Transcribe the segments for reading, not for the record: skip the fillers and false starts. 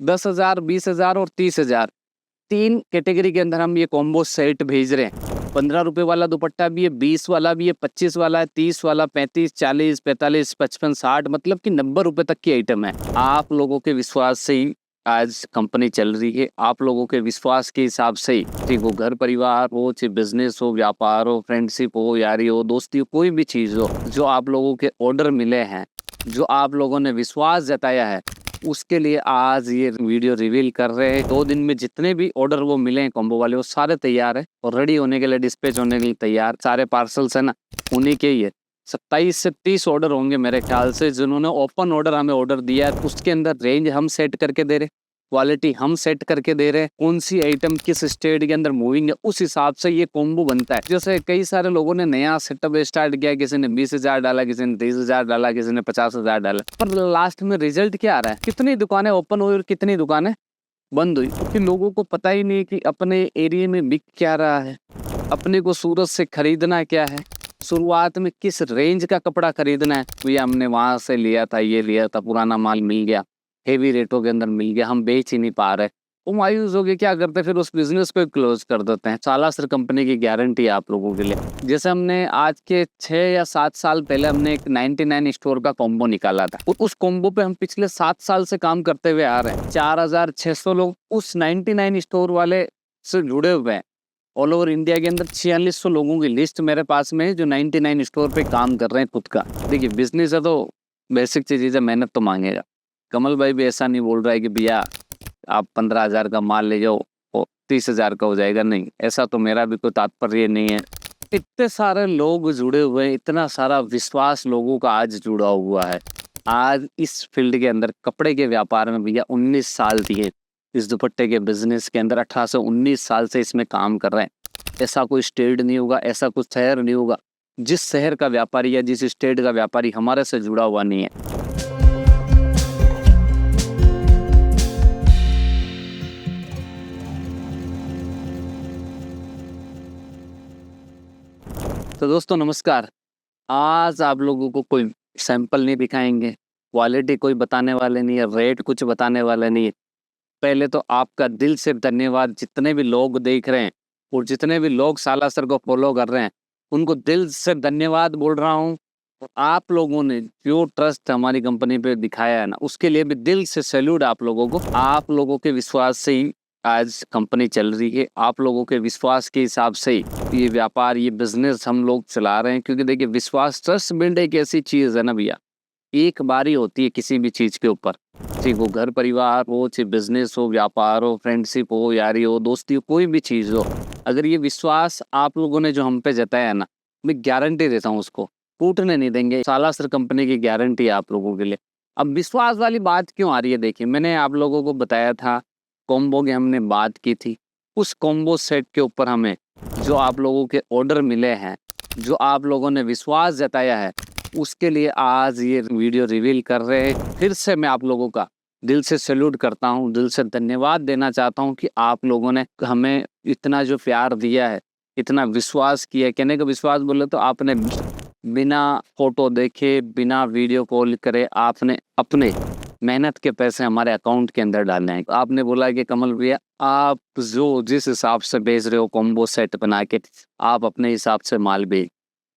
10,000, 20,000 और 30,000, 3 कैटेगरी के अंदर हम ये कॉम्बो सेट भेज रहे हैं। 15 रुपए वाला दुपट्टा भी है, 20 वाला भी है, 25 वाला है, 30 वाला, 35, 40, 45, 55, 60, मतलब कि 90 रुपए तक की आइटम है। आप लोगों के विश्वास से ही आज कंपनी चल रही है। आप लोगों के विश्वास के हिसाब से ही, ठीक वो घर परिवार हो, चाहे बिजनेस हो, व्यापार हो, फ्रेंडशिप हो, यारी हो, दोस्ती हो, कोई भी चीज हो, जो आप लोगों के ऑर्डर मिले हैं, जो आप लोगों ने विश्वास जताया है, उसके लिए आज ये वीडियो रिवील कर रहे हैं। 2 दिन में जितने भी ऑर्डर वो मिले हैं कॉम्बो वाले, वो सारे तैयार है और रेडी होने के लिए, डिस्पैच होने के लिए तैयार। सारे पार्सल्स है ना, उन्हीं के ही है। 27 से 30 ऑर्डर होंगे मेरे ख्याल से, जिन्होंने ओपन ऑर्डर हमें ऑर्डर दिया है। उसके अंदर रेंज हम सेट करके दे रहे, क्वालिटी हम सेट करके दे रहे हैं, कौन सी आइटम किस स्टेट के अंदर मूविंग है, उस हिसाब से ये कॉम्बो बनता है। जैसे कई सारे लोगों ने नया सेटअप स्टार्ट किया, किसी ने 20,000 डाला, किसी ने 30,000 डाला, किसी ने 50,000 डाला, पर लास्ट में रिजल्ट क्या आ रहा है? कितनी दुकानें ओपन हुई और कितनी दुकानें बंद हुई, क्योंकि लोगों को पता ही नहीं कि अपने एरिया में बिक क्या रहा है, अपने को सूरत से खरीदना क्या है, शुरुआत में किस रेंज का कपड़ा खरीदना है। भैया हमने वहां से लिया था, ये लिया था, पुराना माल मिल गया, हेवी रेटों के अंदर मिल गया, हम बेच ही नहीं पा रहे। वो मायूस हो गए, क्या करते फिर उस बिजनेस को क्लोज कर देते हैं। सालासर कंपनी की गारंटी है आप लोगों के लिए। जैसे हमने आज के 6 या 7 साल पहले हमने एक 99 स्टोर का कॉम्बो निकाला था, और उस कॉम्बो पे हम पिछले 7 साल से काम करते हुए आ रहे हैं। 4,600 लोग उस 99 स्टोर वाले से जुड़े हुए हैं। ऑल ओवर इंडिया के अंदर 4600 लोगों की लिस्ट मेरे पास में है, जो 99 स्टोर पे काम कर रहे हैं खुद का। देखिए बिजनेस है तो बेसिक चीज है, मेहनत तो मांगेगा। कमल भाई भी ऐसा नहीं बोल रहा है कि भैया आप 15,000 का माल ले जाओ और 30,000 का हो जाएगा, नहीं, ऐसा तो मेरा भी कोई तात्पर्य नहीं है। इतने सारे लोग जुड़े हुए हैं, इतना सारा विश्वास लोगों का आज जुड़ा हुआ है। आज इस फील्ड के अंदर, कपड़े के व्यापार में भैया 19 साल दिए, इस दुपट्टे के बिजनेस के अंदर 18 से 19 साल से इसमें काम कर रहे हैं। ऐसा कोई स्टेट नहीं होगा, ऐसा कुछ शहर नहीं होगा जिस शहर का व्यापारी या जिस स्टेट का व्यापारी हमारे से जुड़ा हुआ नहीं है। तो दोस्तों नमस्कार। आज आप लोगों को कोई सैंपल नहीं दिखाएंगे, क्वालिटी कोई बताने वाले नहीं है, रेट कुछ बताने वाले नहीं है। पहले तो आपका दिल से धन्यवाद, जितने भी लोग देख रहे हैं और जितने भी लोग सालासर को फॉलो कर रहे हैं, उनको दिल से धन्यवाद बोल रहा हूँ। आप लोगों ने जो ट्रस्ट हमारी कंपनी पे दिखाया है ना, उसके लिए भी दिल से सैल्यूट आप लोगों को। आप लोगों के विश्वास से ही आज कंपनी चल रही है। आप लोगों के विश्वास के हिसाब से ही ये व्यापार, ये बिजनेस हम लोग चला रहे हैं। क्योंकि देखिए विश्वास, ट्रस्ट बिल्ड एक ऐसी चीज है ना भैया, एक बारी होती है किसी भी चीज के ऊपर, ठीक वो घर परिवार हो, चाहे बिजनेस हो, व्यापार हो, फ्रेंडशिप हो, यारी हो, दोस्ती हो, कोई भी चीज हो। अगर ये विश्वास आप लोगों ने जो हम पे जताया है ना, मैं गारंटी देता हूँ उसको टूटने नहीं देंगे। सालासर कंपनी की गारंटी है आप लोगों के लिए। अब विश्वास वाली बात क्यों आ रही है? देखिए मैंने आप लोगों को बताया था, कॉम्बो की हमने बात की थी। उस कॉम्बो सेट के ऊपर हमें जो आप लोगों के ऑर्डर मिले हैं, जो आप लोगों ने विश्वास जताया है, उसके लिए आज ये वीडियो रिवील कर रहे हैं। फिर से मैं आप लोगों का दिल से सैल्यूट करता हूँ, दिल से धन्यवाद देना चाहता हूँ कि आप लोगों ने हमें इतना जो प्यार दिया है, इतना विश्वास किया है। कहने का विश्वास बोले तो आपने बिना फोटो देखे, बिना वीडियो कॉल करे, आपने अपने मेहनत के पैसे हमारे अकाउंट के अंदर डालने हैं। आपने बोला कि कमल भैया आप जो जिस हिसाब से बेच रहे हो कॉम्बो सेट बना के, आप अपने हिसाब से माल बेच।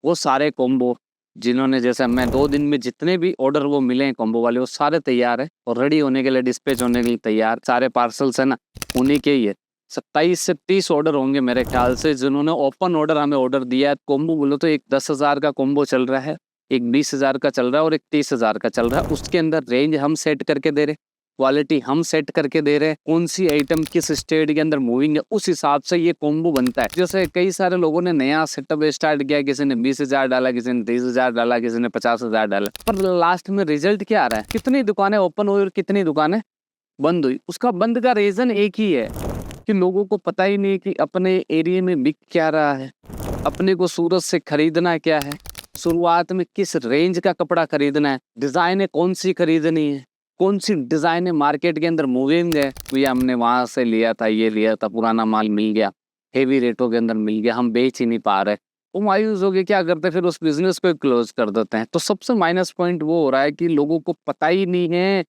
वो सारे कॉम्बो जिन्होंने, जैसे मैं 2 दिन में जितने भी ऑर्डर वो मिले हैं कॉम्बो वाले, वो सारे तैयार है और रेडी होने के लिए, डिस्पैच होने के लिए तैयार। सारे पार्सल्स है ना, उन्हीं के ही है। 27 से 30 ऑर्डर होंगे मेरे ख्याल से, जिन्होंने ओपन ऑर्डर हमें ऑर्डर दिया है। कॉम्बो बोलो तो एक 10,000 का कॉम्बो चल रहा है, एक 20,000 का चल रहा है और एक 30,000 का चल रहा है। उसके अंदर रेंज हम सेट करके दे रहे, क्वालिटी हम सेट करके दे रहे हैं, कौन सी आइटम किस स्टेट के अंदर मूविंग है, उस हिसाब से ये कॉम्बो बनता है। जैसे कई सारे लोगों ने नया सेटअप स्टार्ट किया, किसी ने 20,000 डाला, किसी ने 30,000 डाला, किसी ने 50,000 डाला, पर लास्ट में रिजल्ट क्या आ रहा है? कितनी दुकानें ओपन हुई और कितनी दुकानें बंद हुई। उसका बंद का रीजन एक ही है कि लोगों को पता ही नहीं कि अपने एरिया में बिक क्या रहा है, अपने को सूरत से खरीदना क्या है, शुरुआत में किस रेंज का कपड़ा खरीदना है, डिजाइने कौन सी खरीदनी है, कौन सी डिजाइने मार्केट के अंदर मूविंग है। भैया हमने वहां से लिया था, ये लिया था, पुराना माल मिल गया, हेवी रेटों के अंदर मिल गया, हम बेच ही नहीं पा रहे। वो मायूस हो गए, क्या करते फिर उस बिजनेस को क्लोज कर देते हैं। तो सबसे माइनस पॉइंट वो हो रहा है कि लोगों को पता ही नहीं है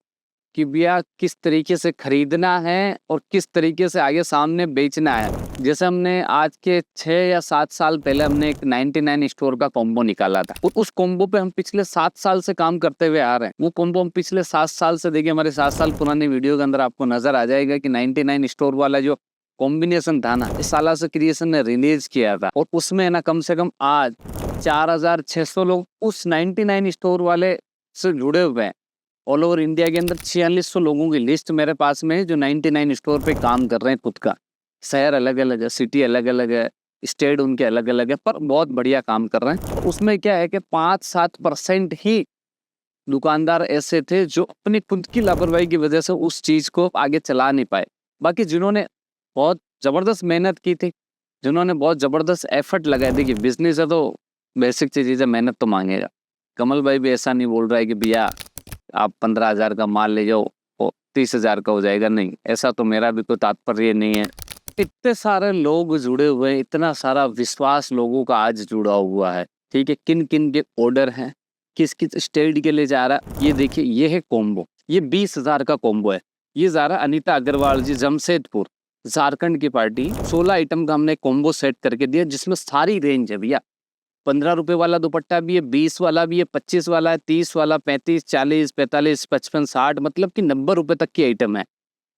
कि भैया किस तरीके से खरीदना है और किस तरीके से आगे सामने बेचना है। जैसे हमने आज के 6 या 7 साल पहले हमने एक 99 स्टोर का कॉम्बो निकाला था, और उस कॉम्बो पे हम पिछले 7 साल से काम करते हुए आ रहे हैं। वो कॉम्बो हम पिछले 7 साल से, देखिए हमारे 7 साल पुरानी वीडियो के अंदर आपको नजर आ जाएगा कि 99 स्टोर वाला जो कॉम्बिनेशन था ना, इस साल से क्रिएशन ने रिलीज किया था, और उसमें ना कम से कम आज 4600 लोग उस 99 स्टोर वाले से जुड़े हुए हैं। ऑल ओवर इंडिया के अंदर 4600 लोगों की लिस्ट मेरे पास में है जो 99 स्टोर पे काम कर रहे हैं खुद का। शहर अलग अलग है, सिटी अलग अलग है, स्टेट उनके अलग अलग है, पर बहुत बढ़िया काम कर रहे हैं। उसमें क्या है कि 5-7% ही दुकानदार ऐसे थे जो अपनी खुद की लापरवाही की वजह से उस चीज को आगे चला नहीं पाए। बाकी जिन्होंने बहुत जबरदस्त मेहनत की थी, जिन्होंने बहुत जबरदस्त एफर्ट लगाए, देखिए बिजनेस है तो बेसिक चीज है, मेहनत तो मांगेगा। कमल भाई भी ऐसा नहीं बोल रहा है कि भैया आप 15,000 का माल ले जाओ और 30,000 का हो जाएगा, नहीं, ऐसा तो मेरा भी कोई तात्पर्य नहीं है। इतने सारे लोग जुड़े हुए हैं, इतना सारा विश्वास लोगों का आज जुड़ा हुआ है, ठीक है। किन किन के ऑर्डर हैं, किस किस स्टेट के लिए जा रहा है, ये देखिए, ये है कॉम्बो, ये 20,000 का कॉम्बो है। ये जा रहा अनीता अग्रवाल जी, जमशेदपुर, झारखंड की पार्टी। 16 आइटम का हमने कॉम्बो सेट करके दिया, जिसमें सारी रेंज है भैया। 15 रुपए वाला दुपट्टा भी है, 20 वाला भी है, 25 वाला है, 30 वाला, 35, 40, 45, 55, 60, मतलब कि 90 रुपए तक की आइटम है।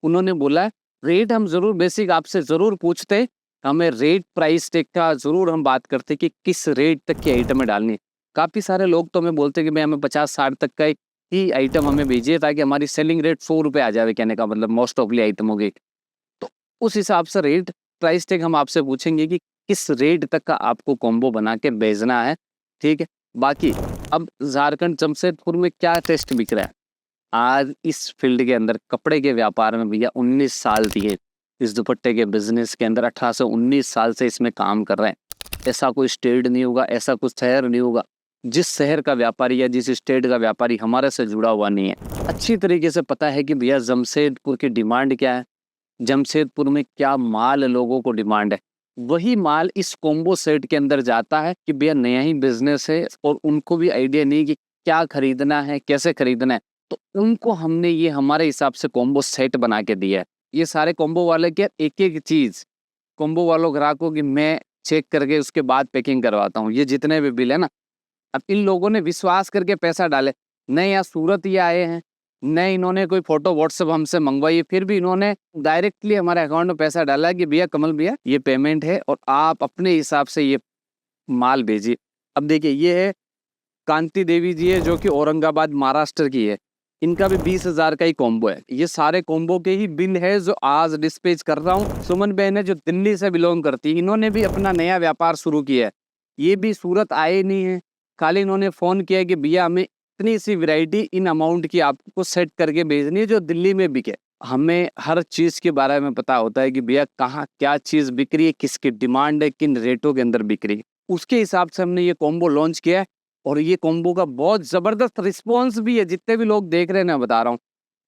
उन्होंने बोला रेट हम जरूर बेसिक आपसे जरूर पूछते, हमें रेट प्राइस टेग का जरूर हम बात करते कि किस रेट तक की आइटम डालनी है। काफी सारे लोग तो हमें बोलते कि भाई हमें 50-60 तक का ही आइटम हमें भेजिए ताकि हमारी सेलिंग रेट 100 रुपए आ जाए, कहने का मतलब मोस्ट ऑफली आइटम हो गई। तो उस हिसाब से रेट प्राइस टेग हम आपसे पूछेंगे कि किस रेट तक का आपको कॉम्बो बना के भेजना है, ठीक है। बाकी अब झारखंड जमशेदपुर में क्या टेस्ट बिक रहा है आज इस फील्ड के अंदर, कपड़े के व्यापार में भैया 19 साल दिए इस दुपट्टे के बिजनेस के अंदर, 18 से 19 साल से इसमें काम कर रहे हैं। ऐसा कोई स्टेट नहीं होगा, ऐसा कुछ शहर नहीं होगा जिस शहर का व्यापारी या जिस स्टेट का व्यापारी हमारे से जुड़ा हुआ नहीं है। अच्छी तरीके से पता है कि भैया जमशेदपुर की डिमांड क्या है, जमशेदपुर में क्या माल लोगों को डिमांड है, वही माल इस कॉम्बो सेट के अंदर जाता है। कि भैया नया ही बिजनेस है और उनको भी आइडिया नहीं कि क्या खरीदना है, कैसे खरीदना है, तो उनको हमने ये हमारे हिसाब से कॉम्बो सेट बना के दिया है। ये सारे कॉम्बो वाले के एक एक चीज कॉम्बो वालों ग्राहकों की मैं चेक करके उसके बाद पैकिंग करवाता हूँ। ये जितने भी बिल है ना, अब इन लोगों ने विश्वास करके पैसा डाले, न यहाँ सूरत ही आए हैं, न इन्होंने कोई फोटो व्हाट्सएप हमसे मंगवाई, फिर भी इन्होंने डायरेक्टली हमारे अकाउंट में पैसा डाला कि भैया कमल भैया ये पेमेंट है और आप अपने हिसाब से ये माल भेजिए। अब देखिए, ये है कांति देवी जी है जो कि औरंगाबाद महाराष्ट्र की है, इनका भी 20,000 का ही कॉम्बो है। ये सारे कॉम्बो के ही बिल है जो आज डिस्पैच कर रहा हूँ। सुमन बहन है जो दिल्ली से बिलोंग करती है, इन्होंने भी अपना नया व्यापार शुरू किया है। ये भी सूरत आए नहीं है, खाली इन्होंने फोन किया कि भैया हमें इतनी सी वैरायटी इन अमाउंट की आपको सेट करके भेजनी है जो दिल्ली में बिके। हमें हर चीज के बारे में पता होता है कि भैया कहाँ क्या चीज बिक रही है, किसकी डिमांड है, किन रेटों के अंदर बिक रही है, उसके हिसाब से हमने ये कॉम्बो लॉन्च किया है। और ये कॉम्बो का बहुत जबरदस्त रिस्पॉन्स भी है, जितने भी लोग देख रहे हैं ना, बता रहा हूँ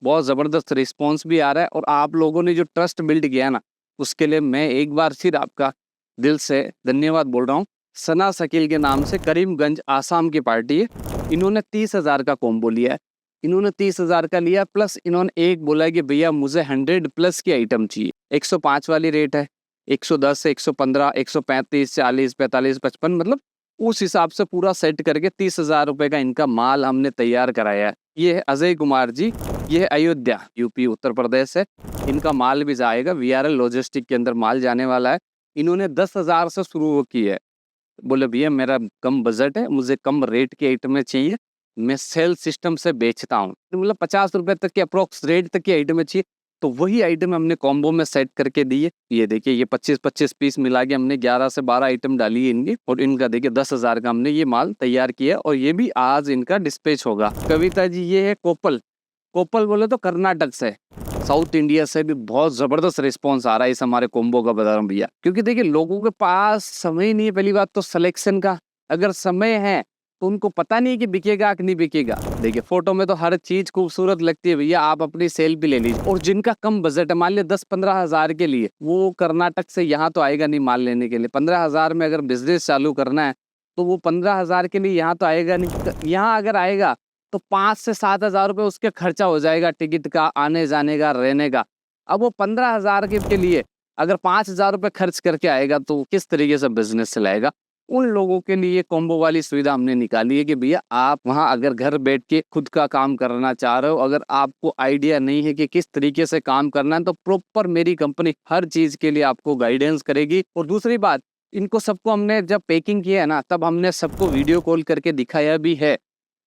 बहुत जबरदस्त रिस्पॉन्स भी आ रहा है। और आप लोगों ने जो ट्रस्ट बिल्ड किया ना, उसके लिए मैं एक बार फिर आपका दिल से धन्यवाद बोल रहा हूँ। सना शकील के नाम से करीमगंज आसाम की पार्टी है, इन्होंने 30,000 का कॉम्बो लिया है। इन्होंने 30,000 का लिया, प्लस इन्होंने एक बोला कि भैया मुझे 100 प्लस की आइटम चाहिए। 105 वाली रेट है, 110, 115, 135, 40, 45, 55, मतलब उस हिसाब से पूरा सेट करके 30,000 रुपए का इनका माल हमने तैयार कराया है। ये है अजय कुमार जी, ये है अयोध्या, यूपी उत्तर प्रदेश है। इनका माल भी जाएगा, VRL लॉजिस्टिक के अंदर माल जाने वाला है। इन्होंने 10,000 से शुरू की है, बोले भैया मेरा कम बजट है, मुझे कम रेट की आइटमें चाहिए, मैं सेल सिस्टम से बेचता हूँ, तो मतलब 50 रुपए तक की अप्रोक्स रेट तक की आइटमें चाहिए, तो वही आइटम हमने कॉम्बो में सेट करके दी है। ये देखिए, ये 25-25 पीस मिला के हमने 11 से 12 आइटम डाली है इनकी, और इनका देखिए 10,000 का हमने ये माल तैयार किया, और ये भी आज इनका डिस्पैच होगा। कविता जी, ये है कोपल। कोपल बोले तो कर्नाटक से, साउथ इंडिया से भी बहुत जबरदस्त रिस्पॉन्स आ रहा है इस हमारे कॉम्बो का, बता रहा हूँ भैया। क्योंकि देखिए लोगों के पास समय नहीं है, पहली बात तो सिलेक्शन का, अगर समय है तो उनको पता नहीं कि बिकेगा कि नहीं बिकेगा। देखिए फोटो में तो हर चीज खूबसूरत लगती है भैया, आप अपनी सेल भी ले लीजिए। और जिनका कम बजट है, मान लिया 10-15 हजार के लिए, वो कर्नाटक से यहाँ तो आएगा नहीं माल लेने के लिए। 15,000 में अगर बिजनेस चालू करना है तो वो 15,000 के लिए यहाँ तो आएगा नहीं। यहाँ अगर आएगा तो 5 से 7 हज़ार रुपये उसके खर्चा हो जाएगा, टिकट का, आने जाने का, रहने का। अब वो 15 हज़ार के लिए अगर 5 हज़ार रुपये खर्च करके आएगा तो किस तरीके से बिजनेस चलाएगा। उन लोगों के लिए कॉम्बो वाली सुविधा हमने निकाली है कि भैया आप वहां अगर घर बैठ के खुद का काम करना चाह रहे हो, अगर आपको आइडिया नहीं है कि किस तरीके से काम करना है, तो प्रॉपर मेरी कंपनी हर चीज के लिए आपको गाइडेंस करेगी। और दूसरी बात, इनको सबको हमने जब पैकिंग किया है ना, तब हमने सबको वीडियो कॉल करके दिखाया भी है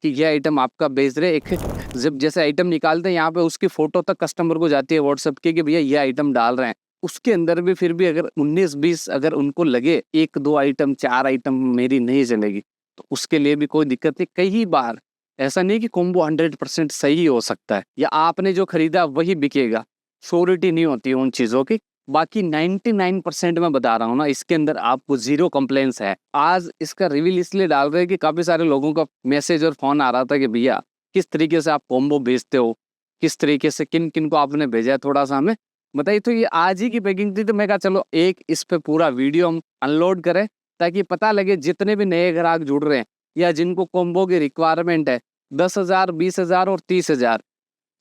कि ये आइटम आपका बेच रहे। एक जब जैसे आइटम निकालते हैं यहाँ पे उसकी फोटो तक कस्टमर को जाती है व्हाट्सएप की कि भैया ये आइटम डाल रहे हैं। उसके अंदर भी फिर भी अगर 19-20 अगर उनको लगे 1-2 आइटम 4 आइटम मेरी नहीं चलेगी, तो उसके लिए भी कोई दिक्कत नहीं। कई बार ऐसा नहीं कि कॉम्बो 100% सही हो सकता है या आपने जो खरीदा वही बिकेगा, श्योरिटी नहीं होती उन चीज़ों की। बाकी 99% मैं बता रहा हूँ ना, इसके अंदर आपको 0 कंप्लेंट्स है। आज इसका रिवील इसलिए डाल रहे हैं कि काफ़ी सारे लोगों का मैसेज और फ़ोन आ रहा था कि भैया किस तरीके से आप कॉम्बो बेचते हो, किस तरीके से किन किन को आपने भेजा है, थोड़ा सा हमें बताइए। तो ये आज ही की पैकिंग थी, तो मैं कहा चलो एक इस पे पूरा वीडियो हम अनलोड करें ताकि पता लगे जितने भी नए ग्राहक जुड़ रहे हैं या जिनको कॉम्बो की रिक्वायरमेंट है 10,000, 20,000 और 30,000,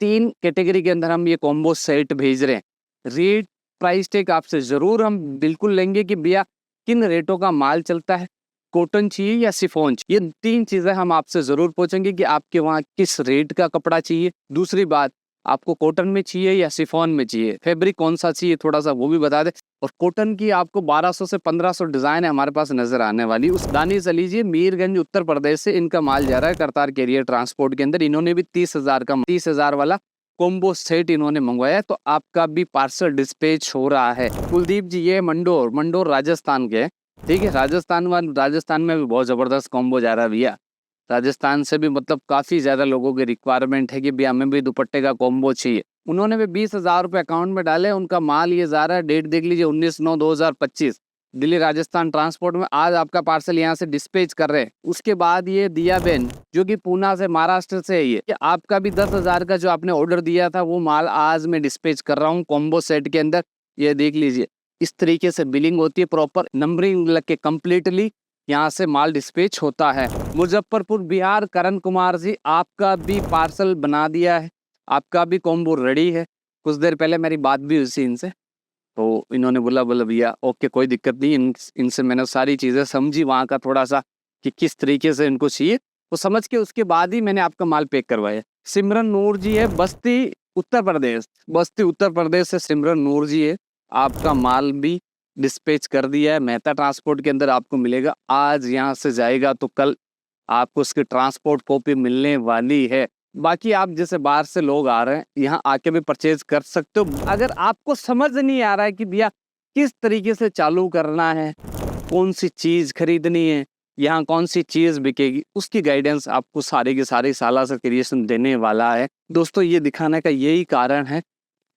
3 कैटेगरी के अंदर हम ये कॉम्बो सेट भेज रहे हैं। रेट प्राइस टैग आपसे ज़रूर हम बिल्कुल लेंगे कि भैया किन रेटों का माल चलता है, कॉटन चाहिए या शिफॉन चाहिए, ये 3 चीज़ें हम आपसे ज़रूर पूछेंगे कि आपके वहाँ किस रेट का कपड़ा चाहिए। दूसरी बात, आपको कॉटन में चाहिए या शिफॉन में चाहिए, फैब्रिक कौन सा चाहिए, थोड़ा सा वो भी बता दें। और कॉटन की आपको 1200 से 1500 डिज़ाइन है हमारे पास नज़र आने वाली। उस दानी से लीजिए, मीरगंज उत्तर प्रदेश से इनका माल जा रहा है करतार कैरियर ट्रांसपोर्ट के अंदर। इन्होंने भी 30,000 वाला कॉम्बो सेट इन्होंने मंगवाया, तो आपका भी पार्सल डिस्पैच हो रहा है। कुलदीप जी ये मंडोर राजस्थान के, ठीक है। राजस्थान में भी बहुत ज़बरदस्त कॉम्बो जा रहा है भैया। राजस्थान से भी मतलब काफ़ी ज़्यादा लोगों की रिक्वायरमेंट है कि भैया हमें भी दुपट्टे का कॉम्बो चाहिए। उन्होंने भी 20,000 रुपये अकाउंट में डाले। उनका माल ये जा रहा है, डेट देख लीजिए 19/9/2025, दिल्ली राजस्थान ट्रांसपोर्ट में। आज आपका पार्सल यहाँ से डिस्पैच कर रहे हैं। उसके बाद ये दिया बेन जो कि पूना से, महाराष्ट्र से है, ये आपका भी 10,000 का जो आपने ऑर्डर दिया था वो माल आज मैं डिस्पैच कर रहा हूँ कॉम्बो सेट के अंदर। ये देख लीजिए, इस तरीके से बिलिंग होती है, प्रॉपर नंबरिंग लग के कम्प्लीटली यहाँ से माल डिस्पैच होता है। मुजफ्फरपुर बिहार, करण कुमार जी आपका भी पार्सल बना दिया है, आपका भी कॉम्बो रेडी है। कुछ देर पहले मेरी बात भी हुई थी इनसे, तो इन्होंने बोला भैया ओके कोई दिक्कत नहीं। इनसे मैंने सारी चीज़ें समझी वहाँ का थोड़ा सा कि किस तरीके से इनको चाहिए, वो समझ के उसके बाद ही मैंने आपका माल पैक करवाया। सिमरन नूर जी है, बस्ती उत्तर प्रदेश से सिमरन नूर जी है, आपका माल भी डिस्पैच कर दिया है। मेहता ट्रांसपोर्ट के अंदर आपको मिलेगा। आज यहाँ से जाएगा तो कल आपको उसकी ट्रांसपोर्ट कॉपी मिलने वाली है। बाकी आप जैसे बाहर से लोग आ रहे हैं, यहाँ आके भी परचेज कर सकते हो। अगर आपको समझ नहीं आ रहा है कि भैया किस तरीके से चालू करना है, कौन सी चीज़ खरीदनी है, यहाँ कौन सी चीज़ बिकेगी, उसकी गाइडेंस आपको सारे के सारे साला से क्रिएशन देने वाला है। दोस्तों ये दिखाने का यही कारण है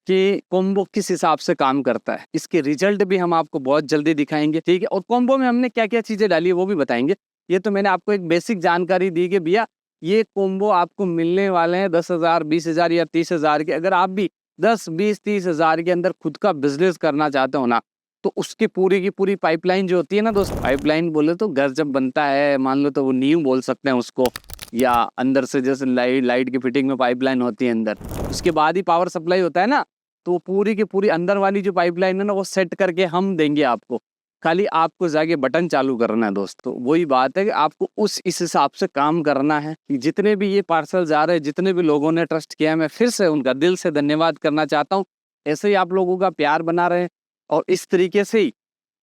कि कॉम्बो किस हिसाब से काम करता है। इसके रिजल्ट भी हम आपको बहुत जल्दी दिखाएंगे, ठीक है। और कॉम्बो में हमने क्या क्या चीज़ें डाली है वो भी बताएंगे। ये तो मैंने आपको एक बेसिक जानकारी दी कि भैया ये कॉम्बो आपको मिलने वाले हैं 10,000, 20,000 या 30,000 के। अगर आप भी 10, 20, 30,000 के अंदर खुद का बिजनेस करना चाहते हो ना, तो उसकी पूरी की पूरी पाइपलाइन जो होती है ना दोस्त, पाइपलाइन बोले तो घर जब बनता है, मान लो तो वो नींव बोल सकते हैं उसको, या अंदर से जैसे लाइट की फिटिंग में पाइपलाइन होती है अंदर, उसके बाद ही पावर सप्लाई होता है ना, तो पूरी की पूरी अंदर वाली जो पाइपलाइन है ना वो सेट करके हम देंगे आपको। खाली आपको जाके बटन चालू करना है दोस्तों। वही बात है कि आपको इस हिसाब से काम करना है कि जितने भी ये पार्सल जा रहे हैं, जितने भी लोगों ने ट्रस्ट किया है, मैं फिर से उनका दिल से धन्यवाद करना चाहता हूँ। ऐसे ही आप लोगों का प्यार बना रहे और इस तरीके से ही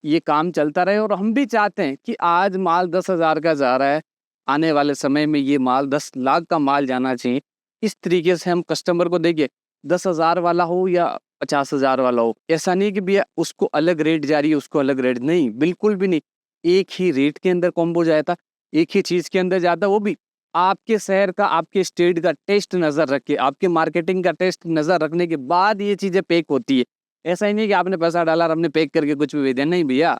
ये काम चलता रहे। और हम भी चाहते हैं कि आज माल 10,000 का जा रहा है, आने वाले समय में ये माल 10 लाख का माल जाना चाहिए। इस तरीके से हम कस्टमर को देंगे, 10,000 वाला हो या 50,000 वाला हो। ऐसा नहीं कि भैया उसको अलग रेट जा रही है, उसको अलग रेट, नहीं, बिल्कुल भी नहीं। एक ही रेट के अंदर कॉम्बो जाता, एक ही चीज़ के अंदर जाता, वो भी आपके शहर का, आपके स्टेट का टेस्ट नज़र रख के, आपके मार्केटिंग का टेस्ट नज़र रखने के बाद ये चीज़ें पैक होती है। ऐसा ही नहीं कि आपने पैसा डाला और हमने पैक करके कुछ भी भेज दिया, नहीं भैया,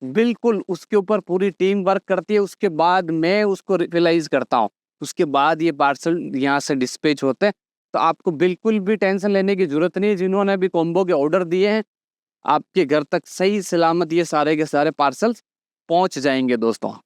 बिल्कुल उसके ऊपर पूरी टीम वर्क करती है। उसके बाद मैं उसको रिफिलाइज करता हूँ, उसके बाद ये पार्सल यहाँ से डिस्पैच होते हैं। तो आपको बिल्कुल भी टेंशन लेने की जरूरत नहीं है। जिन्होंने भी कॉम्बो के ऑर्डर दिए हैं, आपके घर तक सही सलामत ये सारे के सारे पार्सल्स पहुँच जाएंगे दोस्तों।